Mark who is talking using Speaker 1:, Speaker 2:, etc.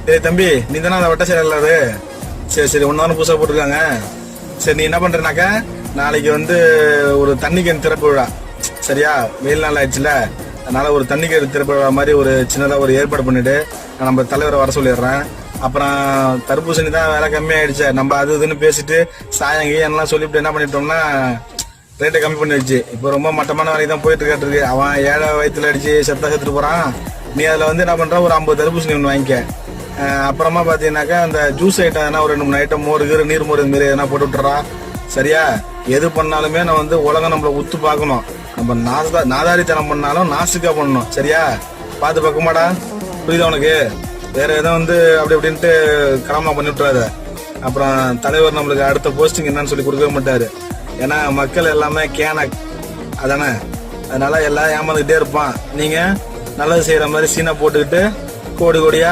Speaker 1: டேய் தம்பி, நீ தானே அந்த வட்ட செயலர் அது? சரி சரி, ஒன்னு புதுசா போட்டிருக்காங்க. சரி, நீ என்ன பண்றனாக்கா, நாளைக்கு வந்து ஒரு தண்ணி கேன் திறப்பு விழா, சரியா? வெயில் நாள் ஆயிடுச்சுல, அதனால ஒரு தண்ணி கேன் திறப்பு விழா மாதிரி ஒரு சின்னதா ஒரு ஏற்பாடு பண்ணிட்டு நான் நம்ம தலைவரை வர சொல்லிடுறேன். அப்புறம் தர்பூசணி தான் விலை கம்மியாயிடுச்சு, நம்ம அது இதுன்னு பேசிட்டு சாயங்கி எல்லாம் சொல்லிவிட்டு என்ன பண்ணிட்டோம்னா ரேட்டை கம்மி பண்ணி வச்சு இப்போ ரொம்ப மட்டமான வேலைக்கு தான் போயிட்டு இருக்கு. அவன் ஏழை வயிற்றுல அடிச்சு செத்துட்டு போறான். நீ அதில் வந்து என்ன பண்ற, ஒரு 50 தர்பூசணி ஒன்று வாங்கிக்க. அப்புறமா பாத்தீங்கன்னாக்கா அந்த ஜூஸ் ஐட்டம் எதனா ஒரு 2-3 ஐட்டம், மோர் நீர் மோர் இது மாரி எதனா போட்டு விட்டுறா, சரியா? எது பண்ணாலுமே நான் வந்து உலகம் நம்மள உத்து பார்க்கணும். நம்ம நாதாரித்தனம் பண்ணாலும் நாசுக்கா பண்ணணும், சரியா? பார்த்து பக்கமாடா, புரியுதா உனக்கு? வேற எதுவும் வந்து அப்படி அப்படின்ட்டு கிராமம் பண்ணி விட்டுறாத. அப்புறம் தலைவர் நம்மளுக்கு அடுத்த போஸ்டிங் என்னன்னு சொல்லி கொடுக்கவே மாட்டாரு. ஏன்னா மக்கள் எல்லாமே கேனக் அதானே, அதனால எல்லாம் ஏமாந்துக்கிட்டே இருப்பான். நீங்க நல்லது செய்யற மாதிரி சீனை போட்டுக்கிட்டு கோடி கோடியா